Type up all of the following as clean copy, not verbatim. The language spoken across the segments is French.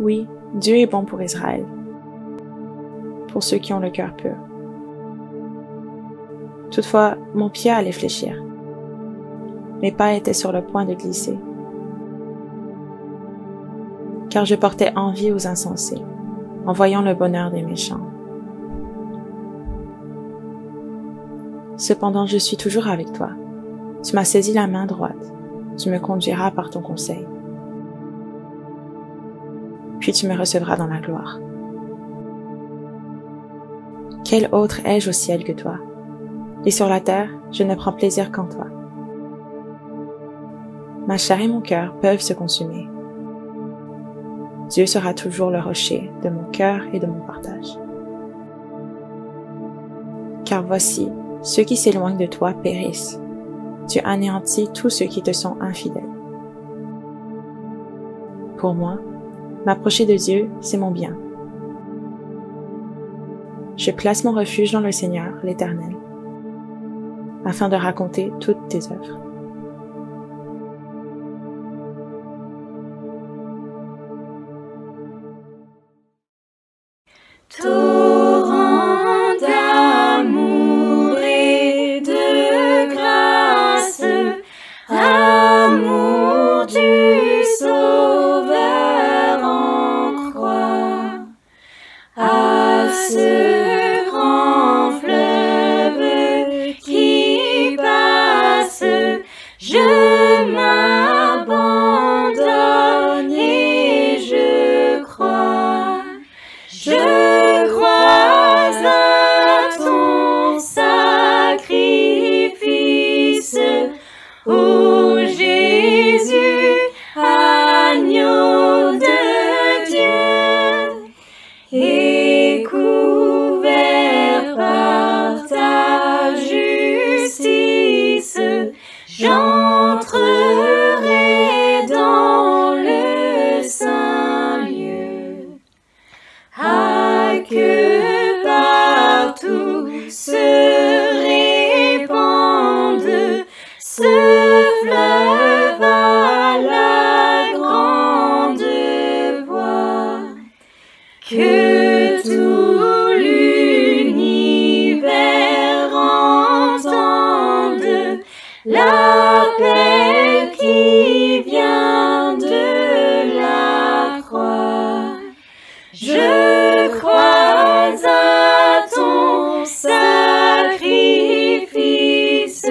Oui, Dieu est bon pour Israël, pour ceux qui ont le cœur pur. Toutefois, mon pied allait fléchir. Mes pas étaient sur le point de glisser. Car je portais envie aux insensés, en voyant le bonheur des méchants. Cependant, je suis toujours avec toi. Tu m'as saisi la main droite. Tu me conduiras par ton conseil. Puis tu me recevras dans la gloire. Quel autre ai-je au ciel que toi? Et sur la terre, je ne prends plaisir qu'en toi. Ma chair et mon cœur peuvent se consumer. Dieu sera toujours le rocher de mon cœur et de mon partage. Car voici, ceux qui s'éloignent de toi périssent. Tu anéantis tous ceux qui te sont infidèles. Pour moi, m'approcher de Dieu, c'est mon bien. Je place mon refuge dans le Seigneur, l'Éternel, afin de raconter toutes tes œuvres. Torrent d'amour et de grâce, amour du Sauveur en croix, à ce grand fleuve qui passe, je m'abandonne et je crois. Je crois à ton sacrifice, ô Jésus, agneau de Dieu, et couvert par ta justice, j'entrerai dans le saint lieu. Ah, que partout se répande ce fleuve à la grande voix, que tout l'univers entende l'appel qui vient de la croix. Je crois à ton sacrifice,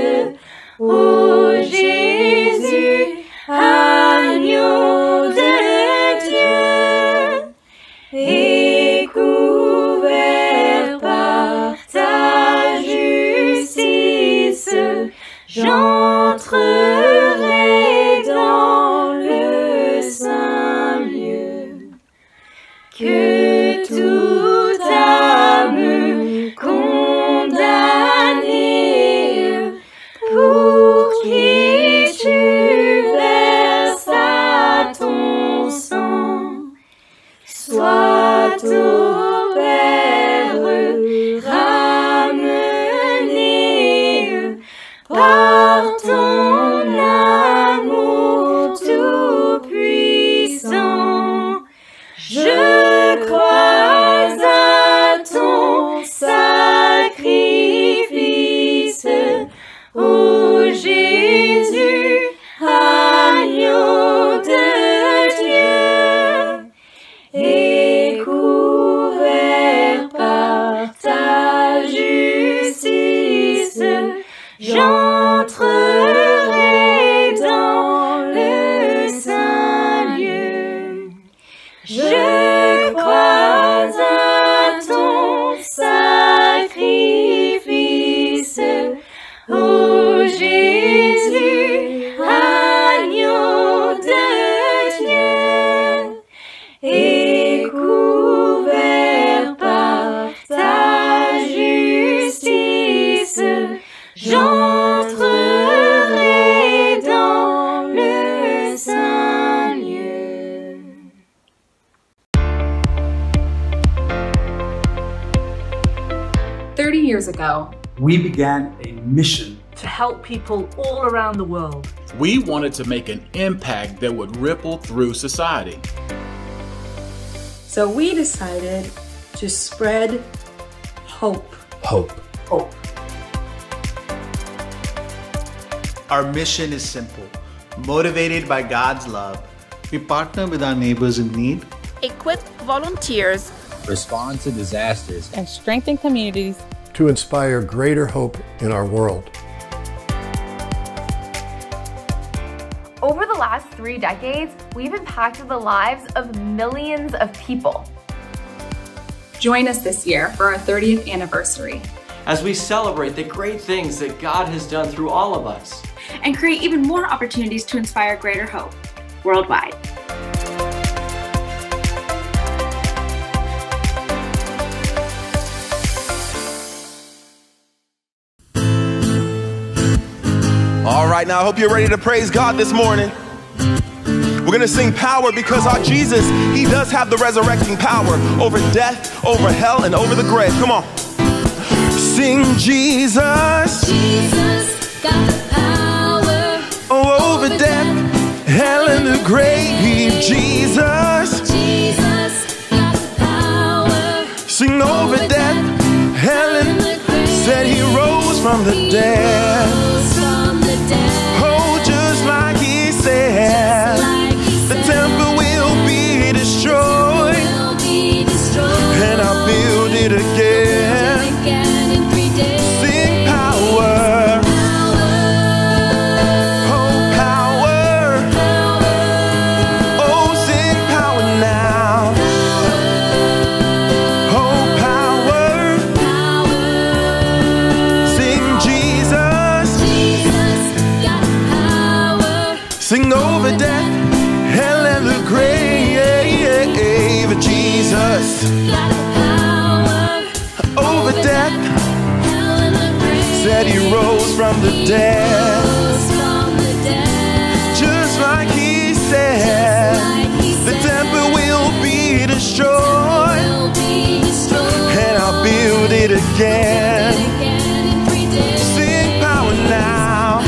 ô Jésus, agneau de Dieu, et couvert par ta justice, j'entrerai dans le saint lieu. Que toute âme condamnée, pour qui tu verses ton sang, soit au Père ramenée par ton amour tout-puissant. Je crois à ton sacrifice, ô Jésus, agneau de Dieu, et couvert par ta justice, j'entrerai dans le saint lieu. Je crois à ton sacrifice, ô Jésus, agneau de Dieu, et couvert par ta justice, j'entrerai dans le saint lieu. Years ago, we began a mission to help people all around the world. We wanted to make an impact that would ripple through society. So we decided to spread hope. Hope. Hope. Our mission is simple. Motivated by God's love, we partner with our neighbors in need, equip volunteers, respond to disasters, and strengthen communities to inspire greater hope in our world. Over the last 3 decades, we've impacted the lives of millions of people. Join us this year for our 30th anniversary as we celebrate the great things that God has done through all of us and create even more opportunities to inspire greater hope worldwide. All right, now I hope you're ready to praise God this morning. We're gonna sing power because our Jesus, he does have the resurrecting power over death, over hell, and over the grave. Come on. Sing Jesus. Jesus got the power over death, hell, and the grave. Jesus. Jesus got the power sing over death, hell, and the grave. Said he rose from the dead. Oh, just like he said, the temple will be destroyed, and I'll build it again. Sing power, oh power, oh sing power now, oh power, sing Jesus, sing over death, hell, and the grave. Jesus over death, said he rose from the dead. Just like he said, the temple will be destroyed, and I'll build it again. Sing power now,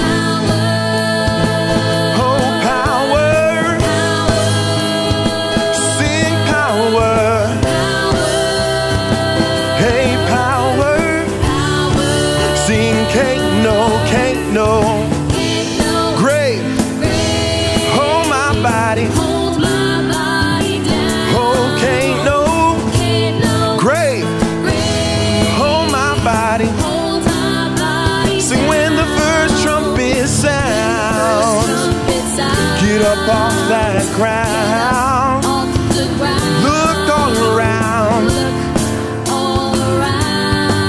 oh power, sing power, hey power, sing can't no grave, hold my body, oh can't no grave, hold my body, sing when the first trumpet sounds, get up off that ground, look all around,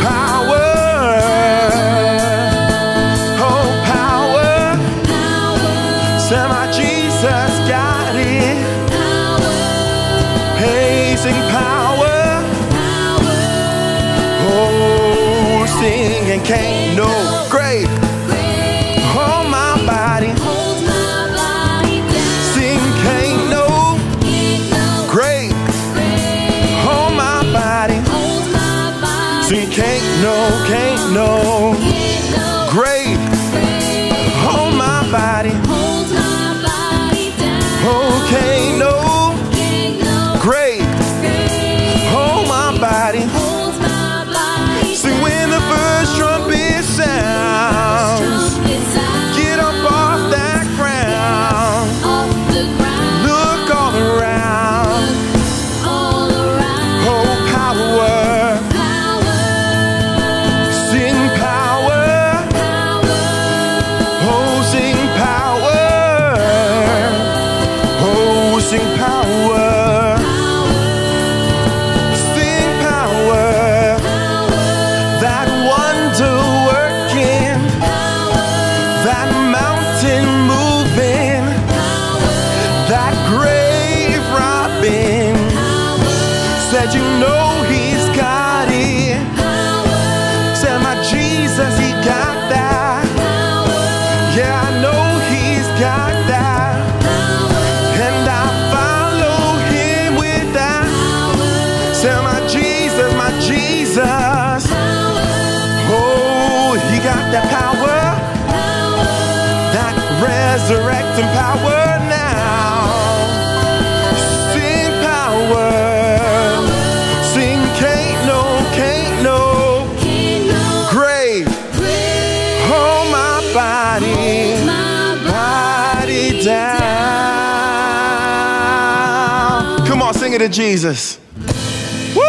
power, oh power, say my Jesus got it, hey sing power, oh sing and can't no grave, hold my body, sing can't no grave, hold my body, sing can't no grave, hold my body, oh can't no grave, hold my body, sing when the first trumpet sounds, get up off that ground, look all around, oh power, sing power, oh sing power, oh sing power, sing power, that wonder working, that mountain moving, that grave robbing, said you know he's got it, said my Jesus he got that, yeah I know he's got that, and I follow him with that, said my Jesus, oh he got that power, that resurrecting power now, sing power, Sing it to Jesus. Woo!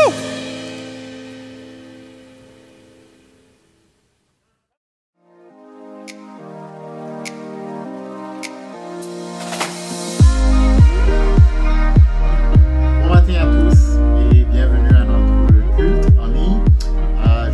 Bon matin à tous et bienvenue à notre culte en ligne.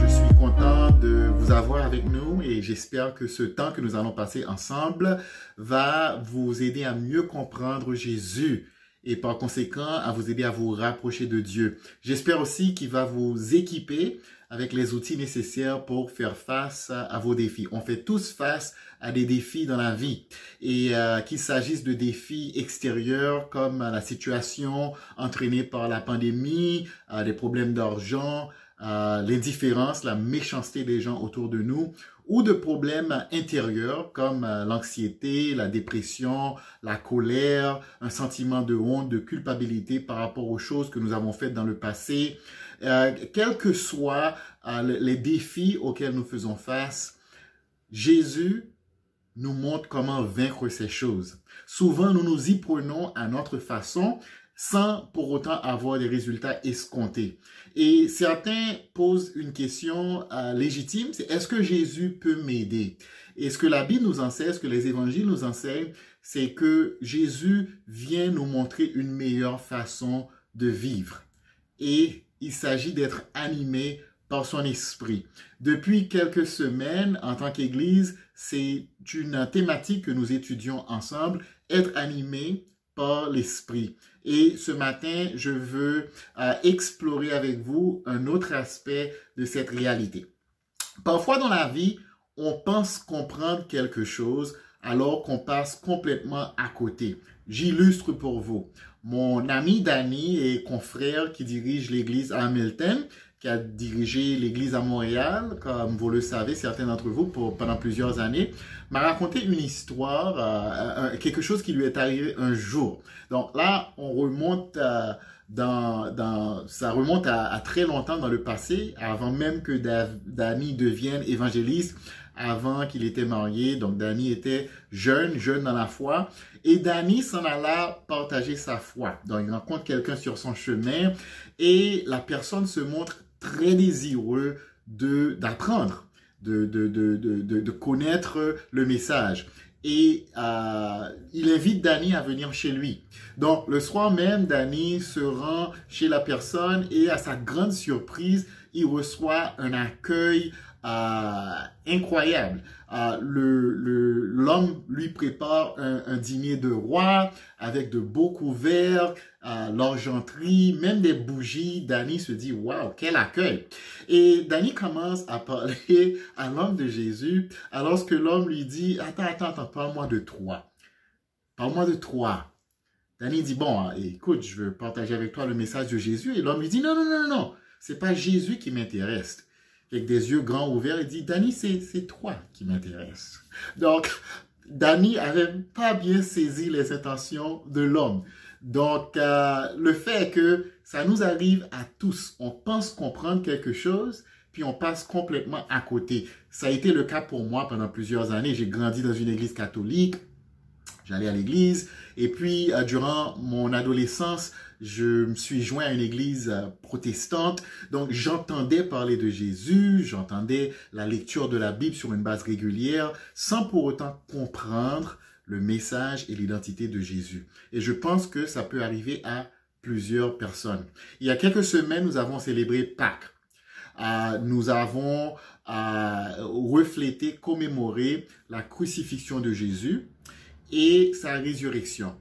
Je suis content de vous avoir avec nous et j'espère que ce temps que nous allons passer ensemble va vous aider à mieux comprendre Jésus et par conséquent à vous aider à vous rapprocher de Dieu. J'espère aussi qu'il va vous équiper avec les outils nécessaires pour faire face à vos défis. On fait tous face à des défis dans la vie et qu'il s'agisse de défis extérieurs comme la situation entraînée par la pandémie, des problèmes d'argent, l'indifférence, la méchanceté des gens autour de nous, ou de problèmes intérieurs comme l'anxiété, la dépression, la colère, un sentiment de honte, de culpabilité par rapport aux choses que nous avons faites dans le passé. Quels que soient les défis auxquels nous faisons face, Jésus nous montre comment vaincre ces choses. Souvent, nous nous y prenons à notre façon, sans pour autant avoir des résultats escomptés. Et certains posent une question légitime, c'est est-ce que Jésus peut m'aider? Et ce que la Bible nous enseigne, ce que les évangiles nous enseignent, c'est que Jésus vient nous montrer une meilleure façon de vivre. Et il s'agit d'être animé par son esprit. Depuis quelques semaines, en tant qu'Église, c'est une thématique que nous étudions ensemble, être animé par l'esprit. Et ce matin, je veux explorer avec vous un autre aspect de cette réalité. Parfois dans la vie, on pense comprendre quelque chose alors qu'on passe complètement à côté. J'illustre pour vous. Mon ami Danny et confrère qui dirige l'église à Hamilton, qui a dirigé l'église à Montréal, comme vous le savez, certains d'entre vous, pendant plusieurs années, m'a raconté une histoire, quelque chose qui lui est arrivé un jour. Donc là, on remonte ça remonte à très longtemps dans le passé, avant même que Danny devienne évangéliste, avant qu'il était marié. Donc Danny était jeune dans la foi. Et Danny s'en alla partager sa foi. Donc il rencontre quelqu'un sur son chemin et la personne se montre très désireux d'apprendre, de connaître le message. Et il invite Danny à venir chez lui. Donc le soir même, Danny se rend chez la personne et à sa grande surprise, il reçoit un accueil incroyable. L'homme lui prépare un dîner de roi avec de beaux couverts, l'argenterie, même des bougies. Danny se dit, waouh, quel accueil! Et Danny commence à parler à l'homme de Jésus, alors que l'homme lui dit, attends, parle-moi de toi. Parle-moi de toi. Danny dit, bon, écoute, je veux partager avec toi le message de Jésus. Et l'homme lui dit, non, c'est pas Jésus qui m'intéresse. Avec des yeux grands ouverts, il dit, Danny, c'est toi qui m'intéresse. Donc, Danny n'avait pas bien saisi les intentions de l'homme. Donc, le fait est que ça nous arrive à tous. On pense comprendre quelque chose, puis on passe complètement à côté. Ça a été le cas pour moi pendant plusieurs années. J'ai grandi dans une église catholique. J'allais à l'église. Et puis, durant mon adolescence, je me suis joint à une église protestante. Donc, j'entendais parler de Jésus, j'entendais la lecture de la Bible sur une base régulière, sans pour autant comprendre le message et l'identité de Jésus. Et je pense que ça peut arriver à plusieurs personnes. Il y a quelques semaines, nous avons célébré Pâques. Nous avons reflété, commémoré la crucifixion de Jésus et sa résurrection.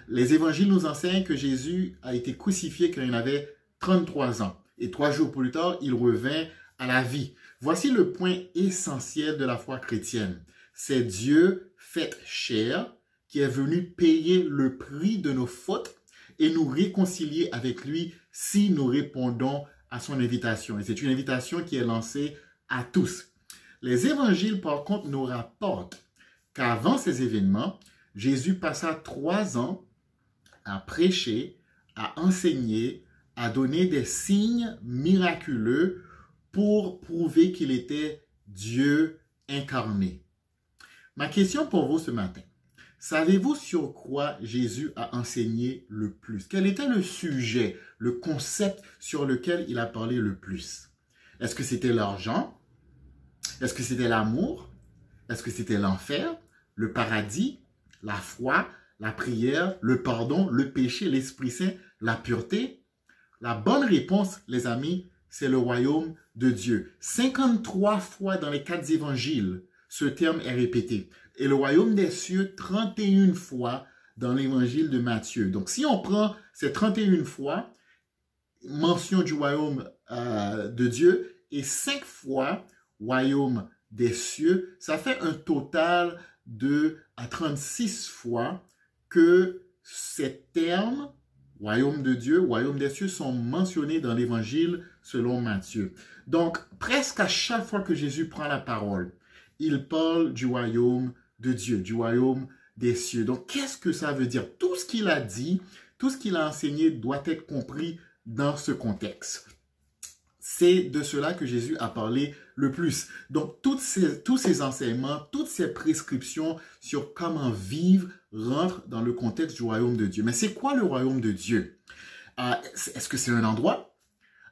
Les évangiles nous enseignent que Jésus a été crucifié quand il avait 33 ans. Et 3 jours plus tard, il revint à la vie. Voici le point essentiel de la foi chrétienne. C'est Dieu fait chair qui est venu payer le prix de nos fautes et nous réconcilier avec lui si nous répondons à son invitation. Et c'est une invitation qui est lancée à tous. Les évangiles, par contre, nous rapportent qu'avant ces événements, Jésus passa 3 ans à prêcher, à enseigner, à donner des signes miraculeux pour prouver qu'il était Dieu incarné. Ma question pour vous ce matin, Savez-vous sur quoi Jésus a enseigné le plus? Quel était le sujet, le concept sur lequel il a parlé le plus? Est-ce que c'était l'argent? Est-ce que c'était l'amour? Est-ce que c'était l'enfer, le paradis, la foi, la prière, le pardon, le péché, l'Esprit Saint, la pureté? La bonne réponse, les amis, c'est le royaume de Dieu. 53 fois dans les 4 évangiles, ce terme est répété. Et le royaume des cieux, 31 fois dans l'évangile de Matthieu. Donc, si on prend ces 31 fois, mention du royaume de Dieu, et 5 fois royaume des cieux, ça fait un total de 36 fois que ces termes, royaume de Dieu, royaume des cieux, sont mentionnés dans l'évangile selon Matthieu. Donc, presque à chaque fois que Jésus prend la parole, il parle du royaume de Dieu, du royaume des cieux. Donc, qu'est-ce que ça veut dire? Tout ce qu'il a dit, tout ce qu'il a enseigné doit être compris dans ce contexte. C'est de cela que Jésus a parlé le plus. Donc, tous ces enseignements, toutes ces prescriptions sur comment vivre rentrent dans le contexte du royaume de Dieu. Mais c'est quoi le royaume de Dieu? Est-ce que c'est un endroit?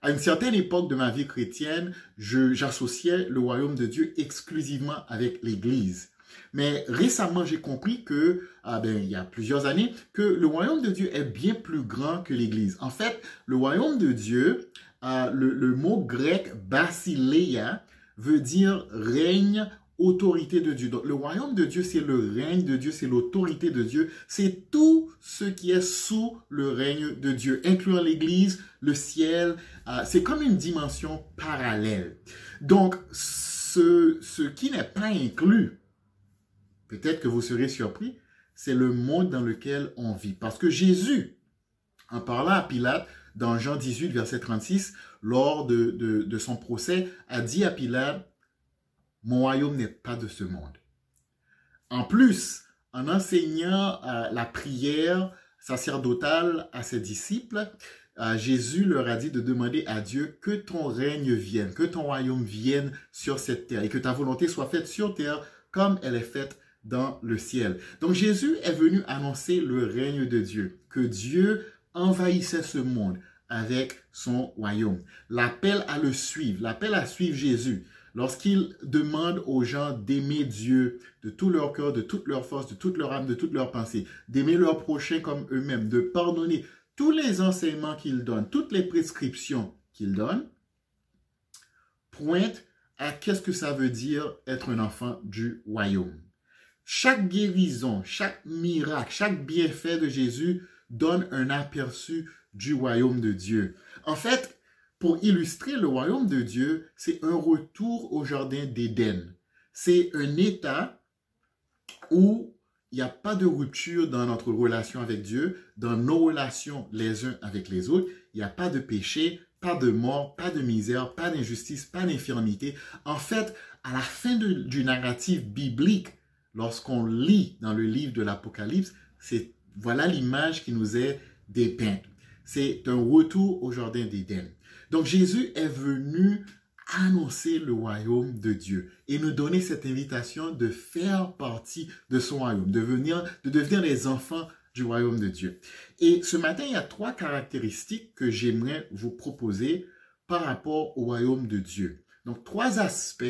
À une certaine époque de ma vie chrétienne, j'associais le royaume de Dieu exclusivement avec l'Église. Mais récemment, j'ai compris que, il y a plusieurs années, que le royaume de Dieu est bien plus grand que l'Église. En fait, le royaume de Dieu, le mot grec basileia veut dire règne, autorité de Dieu. Donc, le royaume de Dieu, c'est le règne de Dieu, c'est l'autorité de Dieu. C'est tout ce qui est sous le règne de Dieu, incluant l'Église, le ciel. C'est comme une dimension parallèle. Donc, ce qui n'est pas inclus, peut-être que vous serez surpris, c'est le monde dans lequel on vit. Parce que Jésus, en parlant à Pilate, dans Jean 18, verset 36, lors de son procès, a dit à Pilate, « Mon royaume n'est pas de ce monde. » En plus, en enseignant la prière sacerdotale à ses disciples, Jésus leur a dit de demander à Dieu que ton règne vienne, que ton royaume vienne sur cette terre et que ta volonté soit faite sur terre comme elle est faite dans le ciel. Donc Jésus est venu annoncer le règne de Dieu, que Dieu envahissait ce monde avec son royaume. L'appel à le suivre, l'appel à suivre Jésus, lorsqu'il demande aux gens d'aimer Dieu de tout leur cœur, de toute leur force, de toute leur âme, de toute leur pensée, d'aimer leur prochain comme eux-mêmes, de pardonner, tous les enseignements qu'il donne, toutes les prescriptions qu'il donne, pointent à qu'est-ce que ça veut dire être un enfant du royaume. Chaque guérison, chaque miracle, chaque bienfait de Jésus donne un aperçu du royaume de Dieu. En fait, pour illustrer le royaume de Dieu, c'est un retour au jardin d'Éden. C'est un état où il n'y a pas de rupture dans notre relation avec Dieu, dans nos relations les uns avec les autres. Il n'y a pas de péché, pas de mort, pas de misère, pas d'injustice, pas d'infirmité. En fait, à la fin du narratif biblique, lorsqu'on lit dans le livre de l'Apocalypse, voilà l'image qui nous est dépeinte. C'est un retour au jardin d'Éden. Donc Jésus est venu annoncer le royaume de Dieu et nous donner cette invitation de faire partie de son royaume, de devenir les enfants du royaume de Dieu. Et ce matin, il y a 3 caractéristiques que j'aimerais vous proposer par rapport au royaume de Dieu. Donc 3 aspects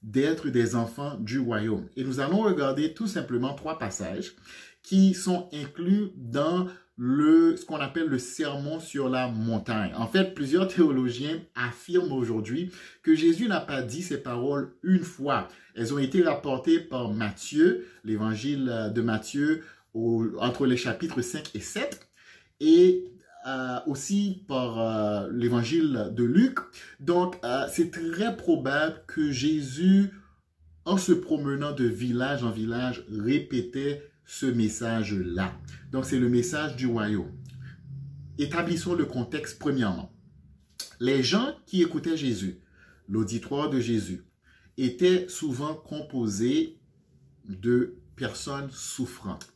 d'être des enfants du royaume. Et nous allons regarder tout simplement 3 passages qui sont inclus dans ce qu'on appelle le sermon sur la montagne. En fait, plusieurs théologiens affirment aujourd'hui que Jésus n'a pas dit ces paroles une fois. Elles ont été rapportées par Matthieu, l'évangile de Matthieu, entre les chapitres 5 et 7, et aussi par l'évangile de Luc. Donc, c'est très probable que Jésus, en se promenant de village en village, répétait ce message-là. Donc, c'est le message du royaume. Établissons le contexte premièrement. Les gens qui écoutaient Jésus, l'auditoire de Jésus, étaient souvent composés de personnes souffrantes.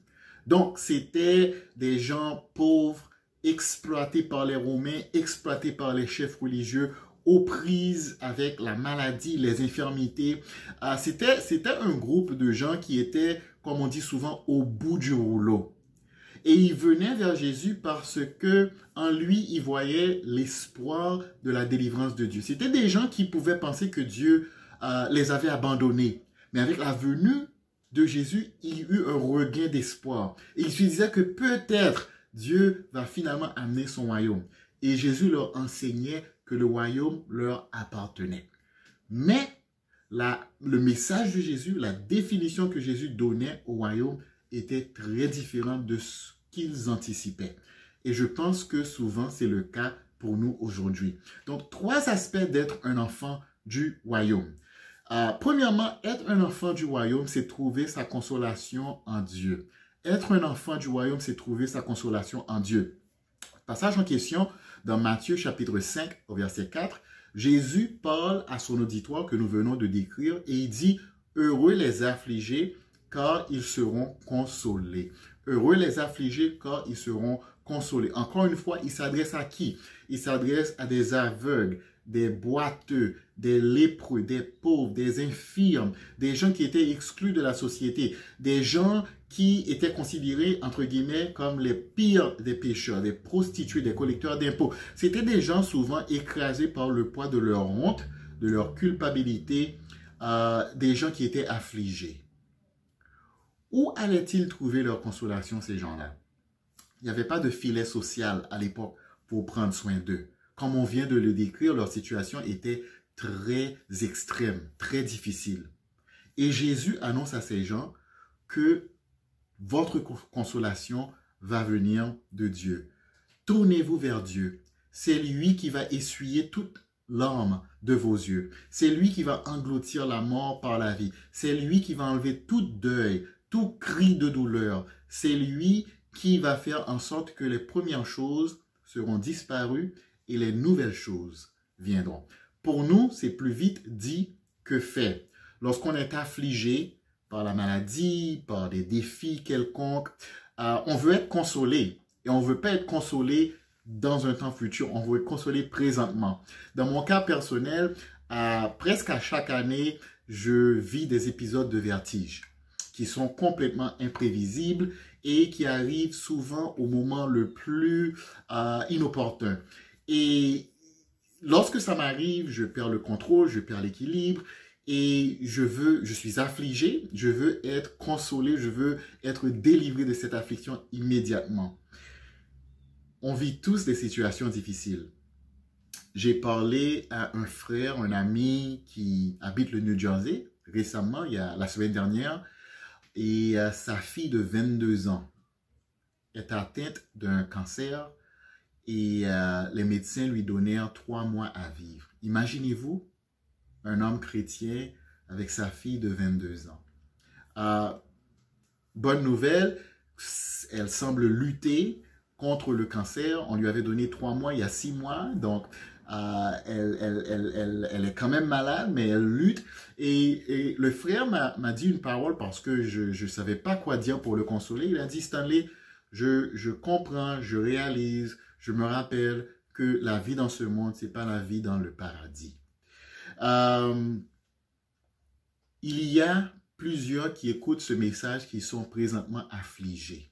Donc, c'était des gens pauvres, exploités par les Romains, exploités par les chefs religieux, aux prises avec la maladie, les infirmités. C'était un groupe de gens qui étaient, comme on dit souvent, au bout du rouleau. Et ils venaient vers Jésus parce que en lui, ils voyaient l'espoir de la délivrance de Dieu. C'était des gens qui pouvaient penser que Dieu les avait abandonnés. Mais avec la venue de Jésus, il y eut un regain d'espoir. Et ils se disaient que peut-être Dieu va finalement amener son royaume. Et Jésus leur enseignait que le royaume leur appartenait. Mais le message de Jésus, la définition que Jésus donnait au royaume était très différente de ce qu'ils anticipaient. Et je pense que souvent c'est le cas pour nous aujourd'hui. Donc, 3 aspects d'être un enfant du royaume. Premièrement, être un enfant du royaume, c'est trouver sa consolation en Dieu. Être un enfant du royaume, c'est trouver sa consolation en Dieu. Passage en question dans Matthieu chapitre 5 au verset 4. Jésus parle à son auditoire que nous venons de décrire et il dit « Heureux les affligés, car ils seront consolés. » Heureux les affligés, car ils seront consolés. Encore une fois, il s'adresse à qui? Il s'adresse à des aveugles, des boiteux, des lépreux, des pauvres, des infirmes, des gens qui étaient exclus de la société, des gens qui étaient considérés, entre guillemets, comme les pires des pécheurs, des prostituées, des collecteurs d'impôts. C'était des gens souvent écrasés par le poids de leur honte, de leur culpabilité, des gens qui étaient affligés. Où allaient-ils trouver leur consolation, ces gens-là? Il n'y avait pas de filet social à l'époque pour prendre soin d'eux. Comme on vient de le décrire, leur situation était très extrême, très difficile. Et Jésus annonce à ces gens que votre consolation va venir de Dieu. Tournez-vous vers Dieu. C'est lui qui va essuyer toute larme de vos yeux. C'est lui qui va engloutir la mort par la vie. C'est lui qui va enlever tout deuil, tout cri de douleur. C'est lui qui va faire en sorte que les premières choses seront disparues et les nouvelles choses viendront. Pour nous, c'est plus vite dit que fait. Lorsqu'on est affligé par la maladie, par des défis quelconques, on veut être consolé. Et on ne veut pas être consolé dans un temps futur, on veut être consolé présentement. Dans mon cas personnel, presque à chaque année, je vis des épisodes de vertige qui sont complètement imprévisibles et qui arrivent souvent au moment le plus inopportun. Et lorsque ça m'arrive, je perds le contrôle, je perds l'équilibre et je suis affligé, je veux être consolé, je veux être délivré de cette affliction immédiatement. On vit tous des situations difficiles. J'ai parlé à un frère, un ami qui habite le New Jersey récemment, la semaine dernière, et sa fille de 22 ans est atteinte d'un cancer et les médecins lui donnèrent 3 mois à vivre. Imaginez-vous un homme chrétien avec sa fille de 22 ans. Bonne nouvelle, elle semble lutter contre le cancer. On lui avait donné 3 mois il y a 6 mois, donc elle est quand même malade, mais elle lutte. Et le frère m'a dit une parole parce que je ne savais pas quoi dire pour le consoler. Il a dit, Stanley, je comprends, je réalise, je me rappelle que la vie dans ce monde, ce n'est pas la vie dans le paradis. Il y a plusieurs qui écoutent ce message qui sont présentement affligés.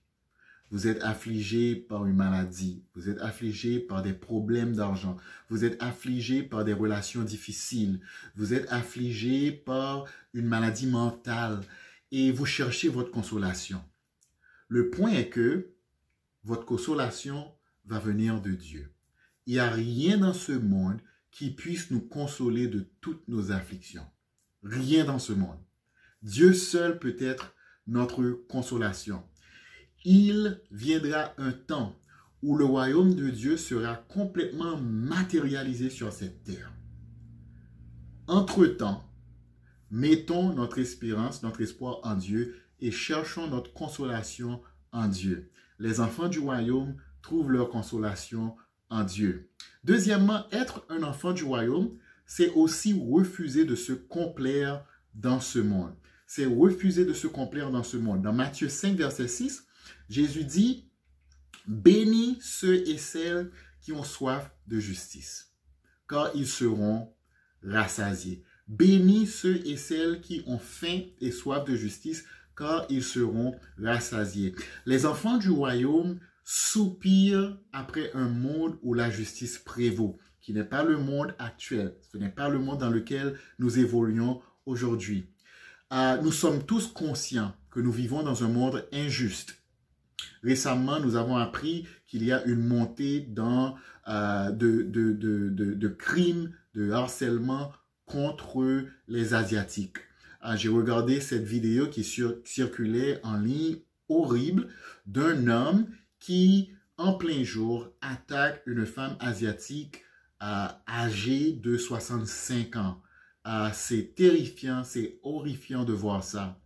Vous êtes affligé par une maladie, vous êtes affligé par des problèmes d'argent, vous êtes affligé par des relations difficiles, vous êtes affligé par une maladie mentale et vous cherchez votre consolation. Le point est que votre consolation va venir de Dieu. Il n'y a rien dans ce monde qui puisse nous consoler de toutes nos afflictions. Rien dans ce monde. Dieu seul peut être notre consolation. Il viendra un temps où le royaume de Dieu sera complètement matérialisé sur cette terre. Entre-temps, mettons notre espérance, notre espoir en Dieu et cherchons notre consolation en Dieu. Les enfants du royaume trouvent leur consolation en Dieu. Deuxièmement, être un enfant du royaume, c'est aussi refuser de se complaire dans ce monde. C'est refuser de se complaire dans ce monde. Dans Matthieu 5, verset 6, Jésus dit, « Bénis ceux et celles qui ont soif de justice, car ils seront rassasiés. Bénis ceux et celles qui ont faim et soif de justice, car ils seront rassasiés. Les enfants du royaume soupirent après un monde où la justice prévaut, qui n'est pas le monde actuel, ce n'est pas le monde dans lequel nous évoluons aujourd'hui. Nous sommes tous conscients que nous vivons dans un monde injuste. Récemment, nous avons appris qu'il y a une montée de crimes, de harcèlement contre les Asiatiques. J'ai regardé cette vidéo qui circulait en ligne, horrible, d'un homme qui, en plein jour, attaque une femme asiatique âgée de 65 ans. C'est terrifiant, c'est horrifiant de voir ça.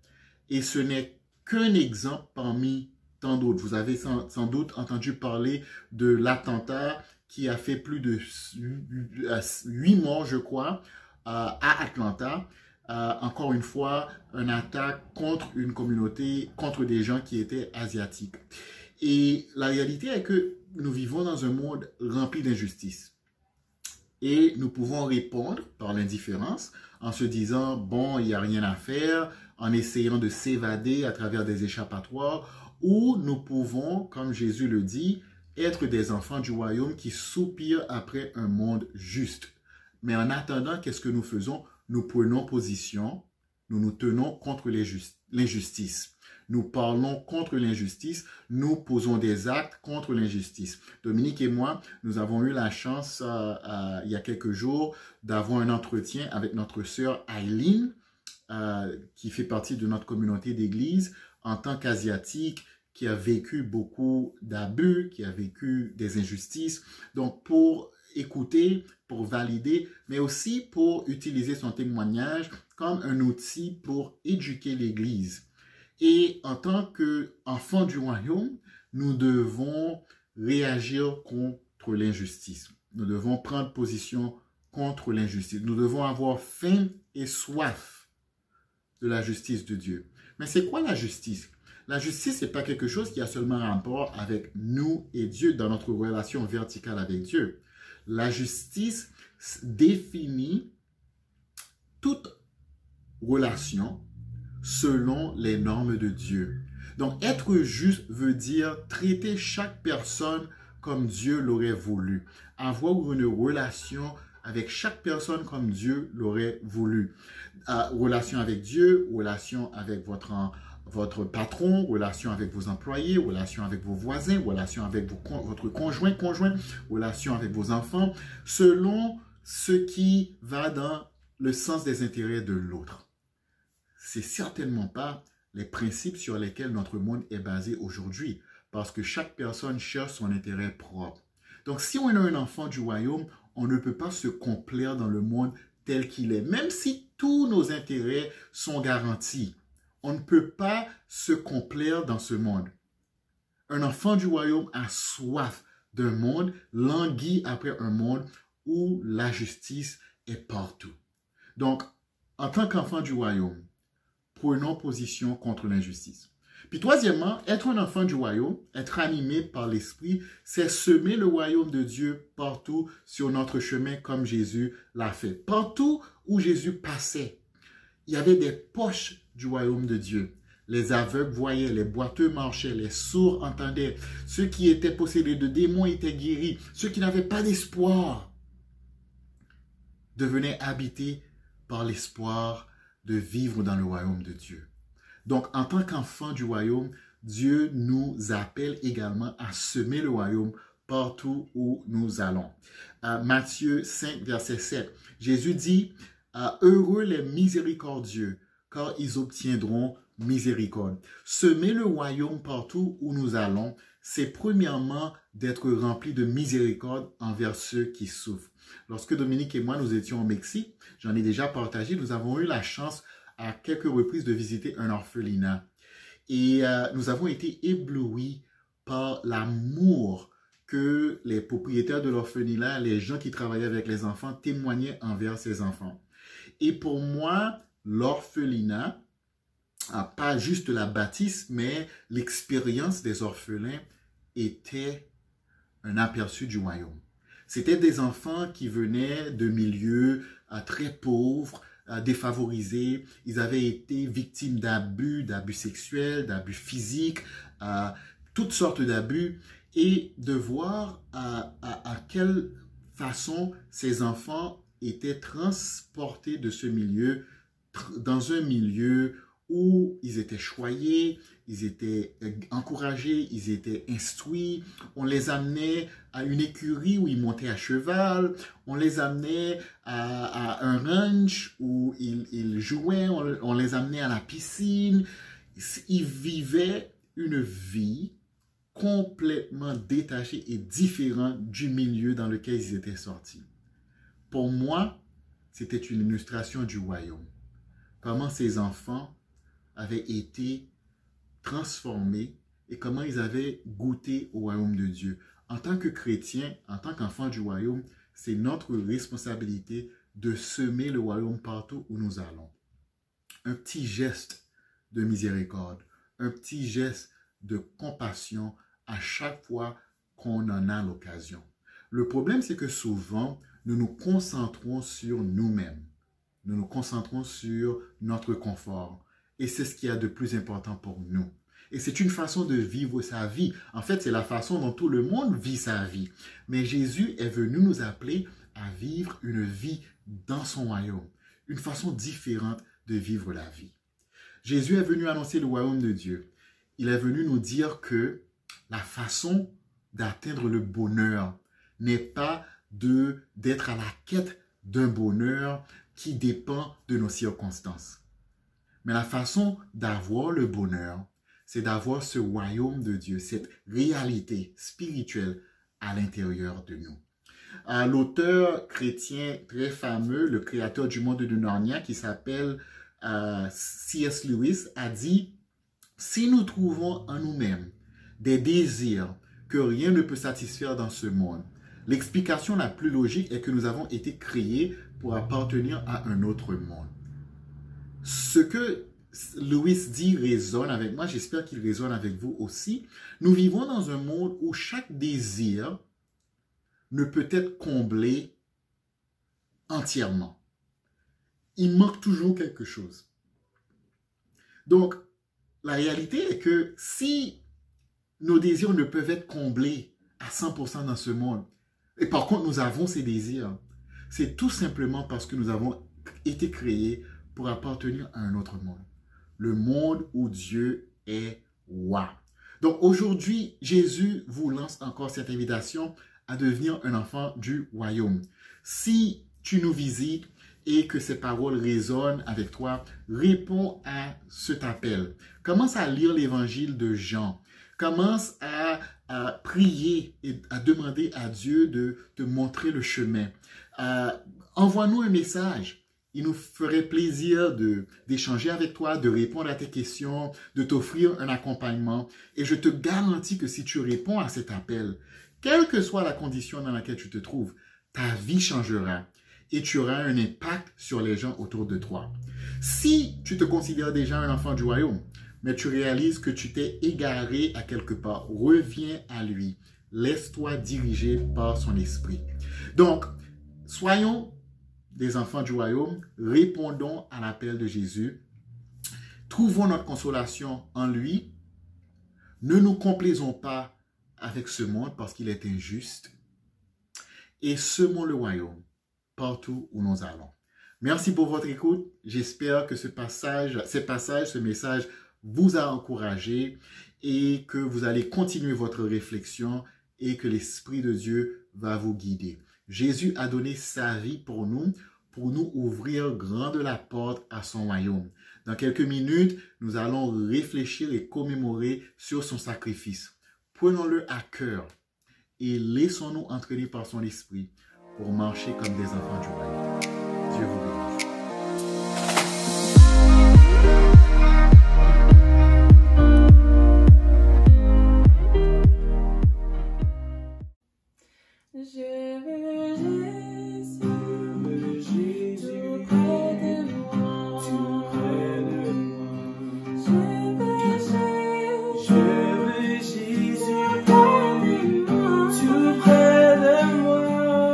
Et ce n'est qu'un exemple parmi tant d'autres. Vous avez sans doute entendu parler de l'attentat qui a fait plus de 8 morts, je crois, à Atlanta. Encore une fois, une attaque contre une communauté, contre des gens qui étaient asiatiques. Et la réalité est que nous vivons dans un monde rempli d'injustice. Et nous pouvons répondre par l'indifférence en se disant, bon, il n'y a rien à faire, en essayant de s'évader à travers des échappatoires, ou nous pouvons, comme Jésus le dit, être des enfants du royaume qui soupirent après un monde juste. Mais en attendant, qu'est-ce que nous faisons? Nous prenons position, nous nous tenons contre l'injustice. Nous parlons contre l'injustice, nous posons des actes contre l'injustice. Dominique et moi, nous avons eu la chance, il y a quelques jours, d'avoir un entretien avec notre sœur Aileen, qui fait partie de notre communauté d'église, en tant qu'asiatique, qui a vécu beaucoup d'abus, qui a vécu des injustices. Donc, pour écouter, pour valider, mais aussi pour utiliser son témoignage comme un outil pour éduquer l'Église. Et en tant qu'enfants du royaume, nous devons réagir contre l'injustice. Nous devons prendre position contre l'injustice. Nous devons avoir faim et soif de la justice de Dieu. Mais c'est quoi la justice? La justice, ce n'est pas quelque chose qui a seulement rapport avec nous et Dieu dans notre relation verticale avec Dieu. La justice définit toute relation selon les normes de Dieu. Donc, être juste veut dire traiter chaque personne comme Dieu l'aurait voulu. Avoir une relation avec chaque personne comme Dieu l'aurait voulu. Relation avec Dieu, relation avec votre patron, relation avec vos employés, relation avec vos voisins, relation avec votre conjoint, relation avec vos enfants, selon ce qui va dans le sens des intérêts de l'autre. C'est certainement pas les principes sur lesquels notre monde est basé aujourd'hui, parce que chaque personne cherche son intérêt propre. Donc, si on est un enfant du royaume, on ne peut pas se complaire dans le monde tel qu'il est, même si tous nos intérêts sont garantis. On ne peut pas se complaire dans ce monde. Un enfant du royaume a soif d'un monde, languit après un monde où la justice est partout. Donc, en tant qu'enfant du royaume, prenons position contre l'injustice. Puis troisièmement, être un enfant du royaume, être animé par l'Esprit, c'est semer le royaume de Dieu partout sur notre chemin comme Jésus l'a fait. Partout où Jésus passait, il y avait des poches du royaume de Dieu. Les aveugles voyaient, les boiteux marchaient, les sourds entendaient, ceux qui étaient possédés de démons étaient guéris, ceux qui n'avaient pas d'espoir devenaient habités par l'espoir de vivre dans le royaume de Dieu. Donc, en tant qu'enfants du royaume, Dieu nous appelle également à semer le royaume partout où nous allons. Matthieu 5, verset 7, Jésus dit, « Heureux les miséricordieux, car ils obtiendront miséricorde. » Semer le royaume partout où nous allons, c'est premièrement d'être rempli de miséricorde envers ceux qui souffrent. Lorsque Dominique et moi, nous étions au Mexique, j'en ai déjà partagé, nous avons eu la chance à quelques reprises de visiter un orphelinat. Et nous avons été éblouis par l'amour que les propriétaires de l'orphelinat, les gens qui travaillaient avec les enfants, témoignaient envers ces enfants. Et pour moi, l'orphelinat, pas juste la bâtisse, mais l'expérience des orphelins était un aperçu du royaume. C'était des enfants qui venaient de milieux très pauvres, défavorisés. Ils avaient été victimes d'abus sexuels, d'abus physiques, toutes sortes d'abus. Et de voir à quelle façon ces enfants étaient transportés de ce milieu dans un milieu où ils étaient choyés, ils étaient encouragés, ils étaient instruits. On les amenait à une écurie où ils montaient à cheval. On les amenait à un ranch où ils jouaient. On les amenait à la piscine. Ils vivaient une vie complètement détachée et différente du milieu dans lequel ils étaient sortis. Pour moi, c'était une illustration du royaume. Comment ces enfants avaient été transformés et comment ils avaient goûté au royaume de Dieu. En tant que chrétiens, en tant qu'enfants du royaume, c'est notre responsabilité de semer le royaume partout où nous allons. Un petit geste de miséricorde, un petit geste de compassion à chaque fois qu'on en a l'occasion. Le problème, c'est que souvent, nous nous concentrons sur nous-mêmes. Nous nous concentrons sur notre confort. Et c'est ce qui est de plus important pour nous. Et c'est une façon de vivre sa vie. En fait, c'est la façon dont tout le monde vit sa vie. Mais Jésus est venu nous appeler à vivre une vie dans son royaume. Une façon différente de vivre la vie. Jésus est venu annoncer le royaume de Dieu. Il est venu nous dire que la façon d'atteindre le bonheur n'est pas d'être à la quête d'un bonheur qui dépend de nos circonstances. Mais la façon d'avoir le bonheur, c'est d'avoir ce royaume de Dieu, cette réalité spirituelle à l'intérieur de nous. L'auteur chrétien très fameux, le créateur du monde de Narnia, qui s'appelle C.S. Lewis, a dit « Si nous trouvons en nous-mêmes des désirs que rien ne peut satisfaire dans ce monde, l'explication la plus logique est que nous avons été créés pour appartenir à un autre monde. » Ce que Lewis dit résonne avec moi, j'espère qu'il résonne avec vous aussi. Nous vivons dans un monde où chaque désir ne peut être comblé entièrement. Il manque toujours quelque chose. Donc, la réalité est que si nos désirs ne peuvent être comblés à 100% dans ce monde, et par contre nous avons ces désirs, c'est tout simplement parce que nous avons été créés pour appartenir à un autre monde. Le monde où Dieu est roi. Donc aujourd'hui, Jésus vous lance encore cette invitation à devenir un enfant du royaume. Si tu nous visites et que ces paroles résonnent avec toi, réponds à cet appel. Commence à lire l'évangile de Jean. Commence à prier et à demander à Dieu de te montrer le chemin. Envoie-nous un message. Il nous ferait plaisir d'échanger avec toi, de répondre à tes questions, de t'offrir un accompagnement. Et je te garantis que si tu réponds à cet appel, quelle que soit la condition dans laquelle tu te trouves, ta vie changera et tu auras un impact sur les gens autour de toi. Si tu te considères déjà un enfant du royaume, mais tu réalises que tu t'es égaré à quelque part, reviens à lui. Laisse-toi diriger par son esprit. Donc, soyons des enfants du royaume, répondons à l'appel de Jésus, trouvons notre consolation en lui, ne nous complaisons pas avec ce monde parce qu'il est injuste et semons le royaume partout où nous allons. Merci pour votre écoute. J'espère que ce message vous a encouragé et que vous allez continuer votre réflexion et que l'Esprit de Dieu va vous guider. Jésus a donné sa vie pour nous ouvrir grande la porte à son royaume. Dans quelques minutes, nous allons réfléchir et commémorer sur son sacrifice. Prenons-le à cœur et laissons-nous entraîner par son esprit pour marcher comme des enfants du royaume. Dieu vous bénisse. Tout près de moi.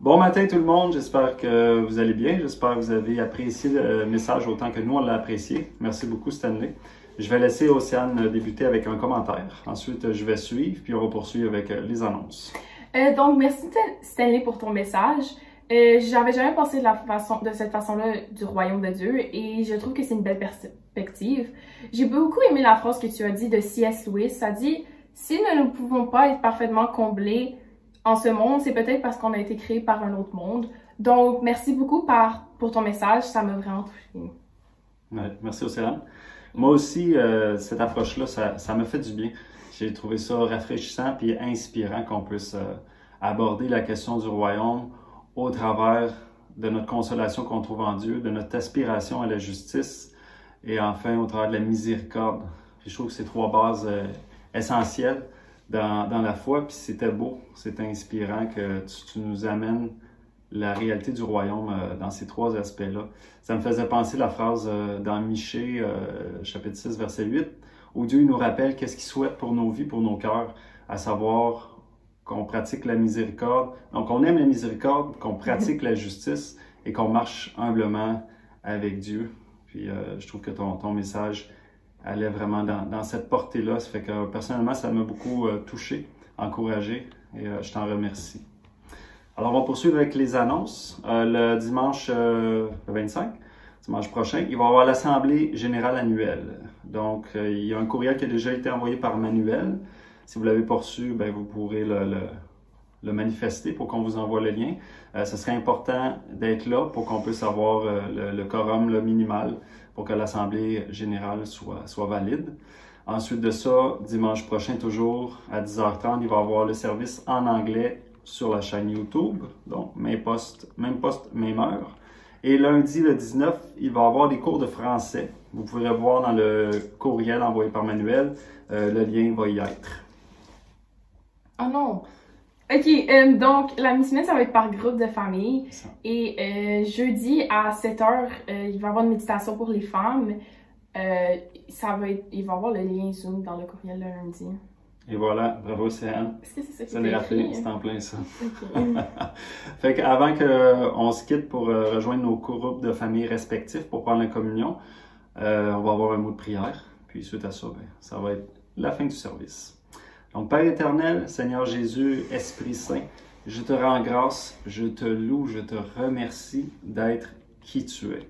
Bon matin tout le monde, j'espère que vous allez bien, j'espère que vous avez apprécié le message autant que nous on l'a apprécié. Merci beaucoup Stanley. Je vais laisser Océane débuter avec un commentaire. Ensuite, je vais suivre, puis on va poursuivre avec les annonces. Donc, merci Stanley pour ton message. J'avais jamais pensé de cette façon-là du royaume de Dieu et je trouve que c'est une belle perspective. J'ai beaucoup aimé la phrase que tu as dit de C.S. Lewis. Ça dit « Si nous ne pouvons pas être parfaitement comblés en ce monde, c'est peut-être parce qu'on a été créé par un autre monde. » Donc, merci beaucoup pour ton message. Ça m'a vraiment touché. Ouais, merci Océane. Moi aussi, cette approche-là, ça m'a fait du bien. J'ai trouvé ça rafraîchissant et inspirant qu'on puisse aborder la question du royaume au travers de notre consolation qu'on trouve en Dieu, de notre aspiration à la justice et enfin au travers de la miséricorde. Puis je trouve que c'est trois bases essentielles dans la foi. Puis c'était beau, c'était inspirant que tu nous amènes la réalité du royaume dans ces trois aspects-là. Ça me faisait penser la phrase dans Michée, chapitre 6, verset 8, où Dieu nous rappelle qu'est-ce qu'il souhaite pour nos vies, pour nos cœurs, à savoir qu'on pratique la miséricorde. Donc, on aime la miséricorde, qu'on pratique la justice et qu'on marche humblement avec Dieu. Puis, je trouve que ton message allait vraiment dans cette portée-là. Ça fait que, personnellement, ça m'a beaucoup touché, encouragé et je t'en remercie. Alors, on va poursuivre avec les annonces. Le dimanche 25, dimanche prochain, il va y avoir l'Assemblée générale annuelle. Donc, il y a un courriel qui a déjà été envoyé par Manuel. Si vous ne l'avez pas reçu, ben, vous pourrez le manifester pour qu'on vous envoie le lien. Ce serait important d'être là pour qu'on puisse avoir le quorum minimal pour que l'Assemblée générale soit valide. Ensuite de ça, dimanche prochain, toujours à 10h30, il va y avoir le service en anglais sur la chaîne YouTube. Donc, même poste, même heure. Et lundi, le 19, il va y avoir des cours de français. Vous pourrez voir dans le courriel envoyé par Manuel, le lien va y être. Oh non! Ok, donc la mission ça va être par groupe de famille. Et jeudi à 7h, il va y avoir une méditation pour les femmes. Il va y avoir le lien Zoom dans le courriel le lundi. Et voilà, bravo Céane. Est-ce que c'est ça qui Ça l'est rappelé, écrit? c'est en plein ça. Okay. Fait qu'avant qu'on se quitte pour rejoindre nos groupes de famille respectifs pour prendre la communion, on va avoir un mot de prière. Puis suite à ça, ça va être la fin du service. Donc Père éternel, Seigneur Jésus, Esprit Saint, je te rends grâce, je te loue, je te remercie d'être qui tu es.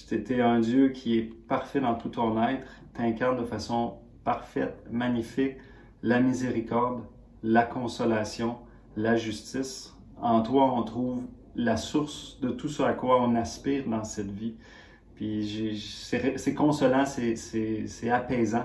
Tu es un Dieu qui est parfait dans tout ton être, t'incarnes de façon parfaite, magnifique, la miséricorde, la consolation, la justice. En toi, on trouve la source de tout ce à quoi on aspire dans cette vie. Puis c'est consolant, c'est apaisant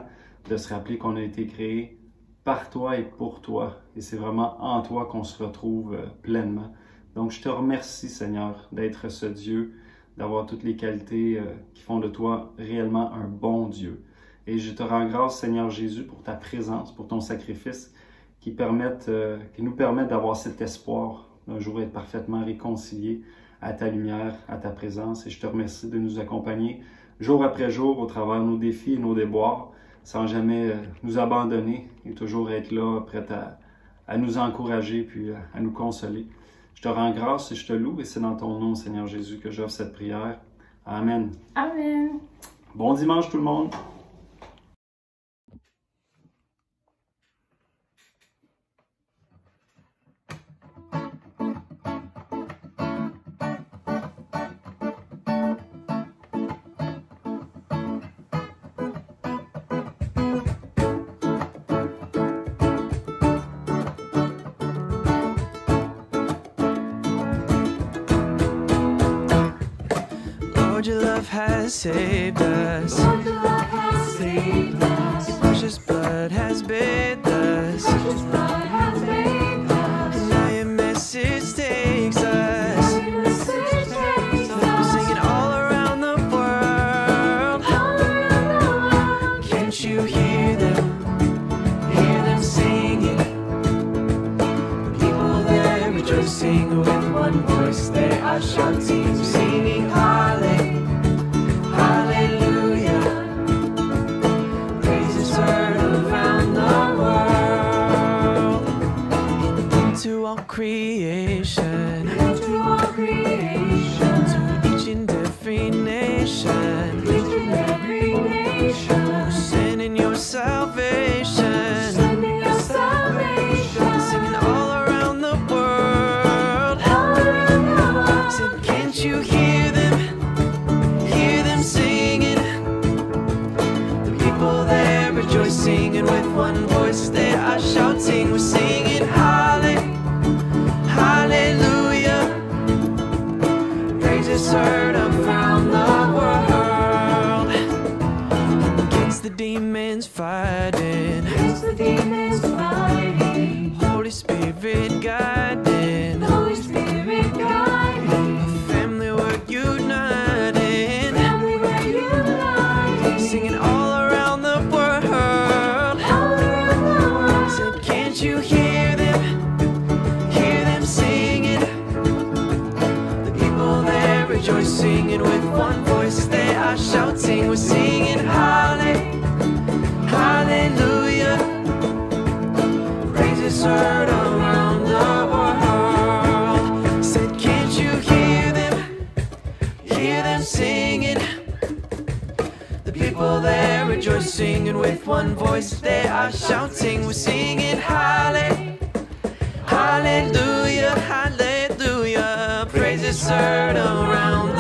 de se rappeler qu'on a été créé par toi et pour toi. Et c'est vraiment en toi qu'on se retrouve pleinement. Donc je te remercie, Seigneur, d'être ce Dieu, d'avoir toutes les qualités qui font de toi réellement un bon Dieu. Et je te rends grâce, Seigneur Jésus, pour ta présence, pour ton sacrifice, qui nous permettent d'avoir cet espoir d'un jour être parfaitement réconciliés à ta lumière, à ta présence. Et je te remercie de nous accompagner jour après jour au travers de nos défis et nos déboires, sans jamais nous abandonner et toujours être là, prêt à nous encourager puis à nous consoler. Je te rends grâce et je te loue, et c'est dans ton nom, Seigneur Jésus, que j'offre cette prière. Amen. Amen. Bon dimanche tout le monde. Lord, your love has saved us. Lord, your love has saved us. Your precious blood has bathed us. Precious blood has bathed us. And now your message takes us. Now your message takes We're us. singing all around the world. All around the world. Can't you hear them? Hear them singing. The people there rejoicing with one voice. They are shouting, singing hallelujah. Creation, into all creation, to each and every nation, each and every nation, sending your salvation, sending your salvation, singing all around the world, all around the world. Said, can't you hear them singing? The people there rejoicing, and with one voice they are shouting, we're singing hallelujah. Hallelujah, praises heard around the world. Against the demons fighting, Against the demons fighting, Holy Spirit guiding, Holy Spirit guiding, family we're united, family we're united, singing all around the world. all around the world. Said, can't you hear them? Rejoicing, and with one voice they are shouting, we're singing hallelujah, praises heard around the world. Said, can't you hear them singing? The people there rejoicing, and with one voice they are shouting, we're singing hallelujah, hallelujah, praises heard around